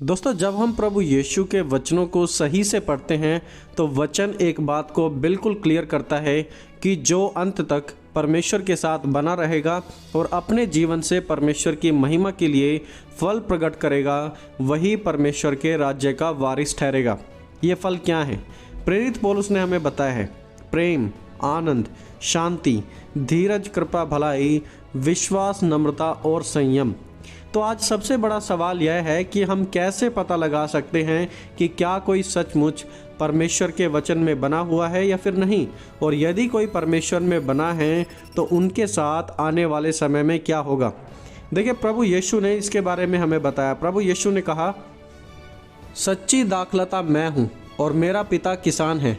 दोस्तों, जब हम प्रभु यीशु के वचनों को सही से पढ़ते हैं तो वचन एक बात को बिल्कुल क्लियर करता है कि जो अंत तक परमेश्वर के साथ बना रहेगा और अपने जीवन से परमेश्वर की महिमा के लिए फल प्रकट करेगा, वही परमेश्वर के राज्य का वारिस ठहरेगा। ये फल क्या है? प्रेरित पौलुस ने हमें बताया है: प्रेम, आनंद, शांति, धीरज, कृपा, भलाई, विश्वास, नम्रता और संयम। तो आज सबसे बड़ा सवाल यह है कि हम कैसे पता लगा सकते हैं कि क्या कोई सचमुच परमेश्वर के वचन में बना हुआ है या फिर नहीं, और यदि कोई परमेश्वर में बना है तो उनके साथ आने वाले समय में क्या होगा। देखिए, प्रभु यीशु ने इसके बारे में हमें बताया। प्रभु यीशु ने कहा, सच्ची दाखलता मैं हूँ और मेरा पिता किसान है।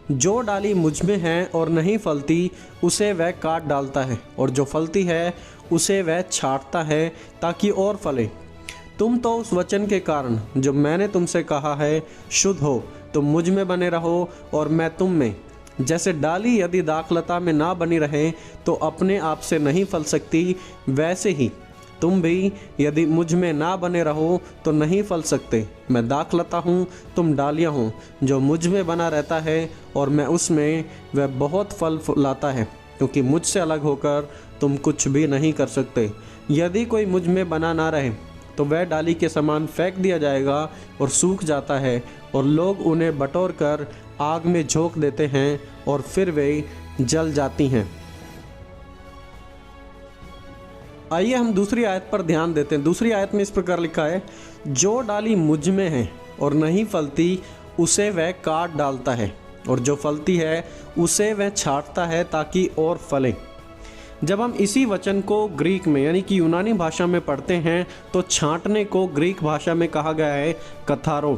जो डाली मुझ में है और नहीं फलती उसे वह काट डालता है, और जो फलती है उसे वह छांटता है ताकि और फले। तुम तो उस वचन के कारण जो मैंने तुमसे कहा है शुद्ध हो। तुम मुझ में बने रहो और मैं तुम में। जैसे डाली यदि दाखलता में ना बनी रहे तो अपने आप से नहीं फल सकती, वैसे ही तुम भी यदि मुझ में ना बने रहो तो नहीं फल सकते। मैं दाखलता हूँ, तुम डालियाँ हो। जो मुझ में बना रहता है और मैं उसमें, वह बहुत फल लाता है, क्योंकि मुझसे अलग होकर तुम कुछ भी नहीं कर सकते। यदि कोई मुझ में बना ना रहे तो वह डाली के समान फेंक दिया जाएगा और सूख जाता है, और लोग उन्हें बटोर कर आग में झोंक देते हैं और फिर वे जल जाती हैं। आइए हम दूसरी आयत पर ध्यान देते हैं। दूसरी आयत में इस प्रकार लिखा है, जो डाली मुझ में है और नहीं फलती उसे वह काट डालता है, और जो फलती है उसे वह छांटता है ताकि और फले। जब हम इसी वचन को ग्रीक में यानी कि यूनानी भाषा में पढ़ते हैं तो छांटने को ग्रीक भाषा में कहा गया है कथारो।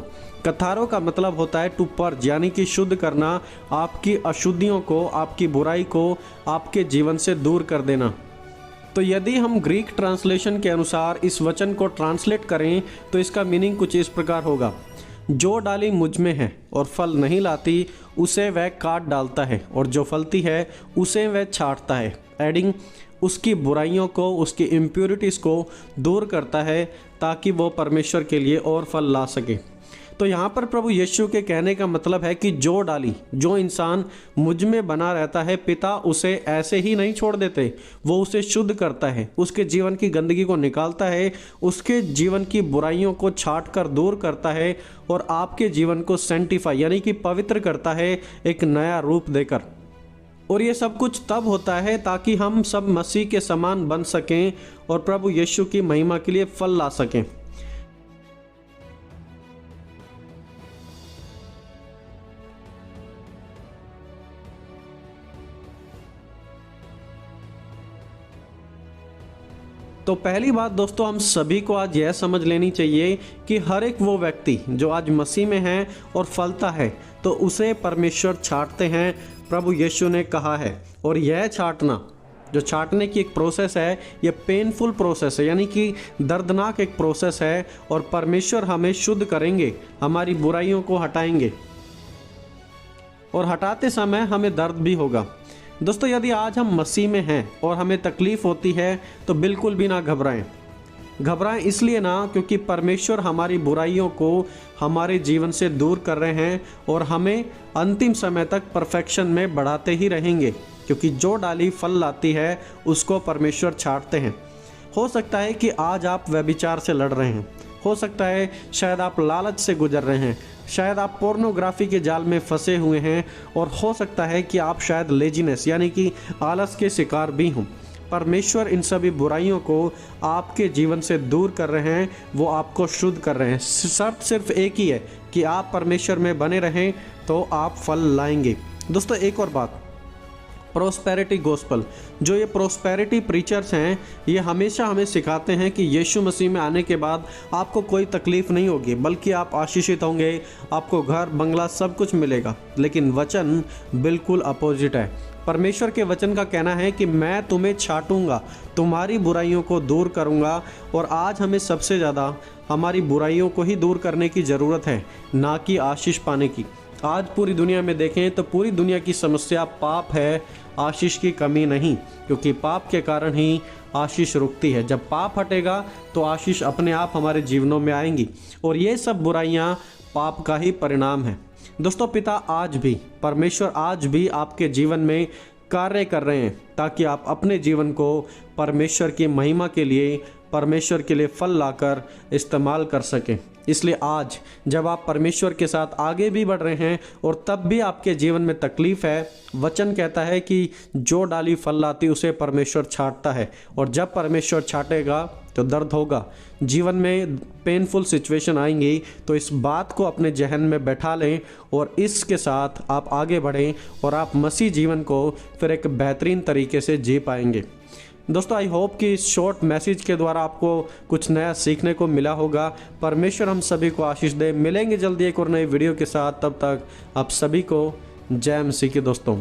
कथारो का मतलब होता है टू पर्ज, यानी कि शुद्ध करना, आपकी अशुद्धियों को, आपकी बुराई को आपके जीवन से दूर कर देना। तो यदि हम ग्रीक ट्रांसलेशन के अनुसार इस वचन को ट्रांसलेट करें तो इसका मीनिंग कुछ इस प्रकार होगा, जो डाली मुझ में है और फल नहीं लाती उसे वह काट डालता है, और जो फलती है उसे वह छांटता है। एडिंग, उसकी बुराइयों को, उसकी इम्प्योरिटीज़ को दूर करता है ताकि वो परमेश्वर के लिए और फल ला सके। तो यहाँ पर प्रभु यीशु के कहने का मतलब है कि जो डाली, जो इंसान मुझ में बना रहता है, पिता उसे ऐसे ही नहीं छोड़ देते। वो उसे शुद्ध करता है, उसके जीवन की गंदगी को निकालता है, उसके जीवन की बुराइयों को छांट कर दूर करता है और आपके जीवन को सेंटिफाई यानी कि पवित्र करता है, एक नया रूप देकर। और ये सब कुछ तब होता है ताकि हम सब मसीह के समान बन सकें और प्रभु यीशु की महिमा के लिए फल ला सकें। तो पहली बात दोस्तों, हम सभी को आज यह समझ लेनी चाहिए कि हर एक वो व्यक्ति जो आज मसीह में है और फलता है तो उसे परमेश्वर छांटते हैं, प्रभु यीशु ने कहा है। और यह छांटना, जो छांटने की एक प्रोसेस है, ये पेनफुल प्रोसेस है, यानी कि दर्दनाक एक प्रोसेस है, और परमेश्वर हमें शुद्ध करेंगे, हमारी बुराइयों को हटाएंगे, और हटाते समय हमें दर्द भी होगा। दोस्तों, यदि आज हम मसीह में हैं और हमें तकलीफ़ होती है तो बिल्कुल भी ना घबराएं। घबराएं इसलिए ना क्योंकि परमेश्वर हमारी बुराइयों को हमारे जीवन से दूर कर रहे हैं और हमें अंतिम समय तक परफेक्शन में बढ़ाते ही रहेंगे, क्योंकि जो डाली फल लाती है उसको परमेश्वर छांटते हैं। हो सकता है कि आज आप व्यभिचार से लड़ रहे हैं, हो सकता है शायद आप लालच से गुजर रहे हैं, शायद आप पोर्नोग्राफी के जाल में फंसे हुए हैं, और हो सकता है कि आप शायद लेजीनेस यानी कि आलस के शिकार भी हों। परमेश्वर इन सभी बुराइयों को आपके जीवन से दूर कर रहे हैं, वो आपको शुद्ध कर रहे हैं। शर्त सिर्फ एक ही है कि आप परमेश्वर में बने रहें तो आप फल लाएंगे। दोस्तों, एक और बात, प्रोस्पेरिटी गोस्पल, जो ये प्रोस्पेरिटी प्रीचर्स हैं, ये हमेशा हमें सिखाते हैं कि यीशु मसीह में आने के बाद आपको कोई तकलीफ़ नहीं होगी, बल्कि आप आशीषित होंगे, आपको घर बंगला सब कुछ मिलेगा। लेकिन वचन बिल्कुल अपोजिट है। परमेश्वर के वचन का कहना है कि मैं तुम्हें छांटूंगा, तुम्हारी बुराइयों को दूर करूंगा। और आज हमें सबसे ज़्यादा हमारी बुराइयों को ही दूर करने की ज़रूरत है, ना कि आशीष पाने की। आज पूरी दुनिया में देखें तो पूरी दुनिया की समस्या पाप है, आशीष की कमी नहीं, क्योंकि पाप के कारण ही आशीष रुकती है। जब पाप हटेगा तो आशीष अपने आप हमारे जीवनों में आएंगी, और ये सब बुराइयां पाप का ही परिणाम है। दोस्तों, पिता आज भी, परमेश्वर आज भी आपके जीवन में कार्य कर रहे हैं, ताकि आप अपने जीवन को परमेश्वर की महिमा के लिए, परमेश्वर के लिए फल लाकर इस्तेमाल कर सकें। इसलिए आज जब आप परमेश्वर के साथ आगे भी बढ़ रहे हैं और तब भी आपके जीवन में तकलीफ है, वचन कहता है कि जो डाली फल लाती उसे परमेश्वर छांटता है, और जब परमेश्वर छांटेगा तो दर्द होगा, जीवन में पेनफुल सिचुएशन आएंगी। तो इस बात को अपने जहन में बैठा लें और इसके साथ आप आगे बढ़ें और आप मसीह जीवन को फिर एक बेहतरीन तरीके से जी पाएंगे। दोस्तों, आई होप कि इस शॉर्ट मैसेज के द्वारा आपको कुछ नया सीखने को मिला होगा। परमेश्वर हम सभी को आशीष दे। मिलेंगे जल्दी एक और नई वीडियो के साथ, तब तक आप सभी को जय मसीह के दोस्तों।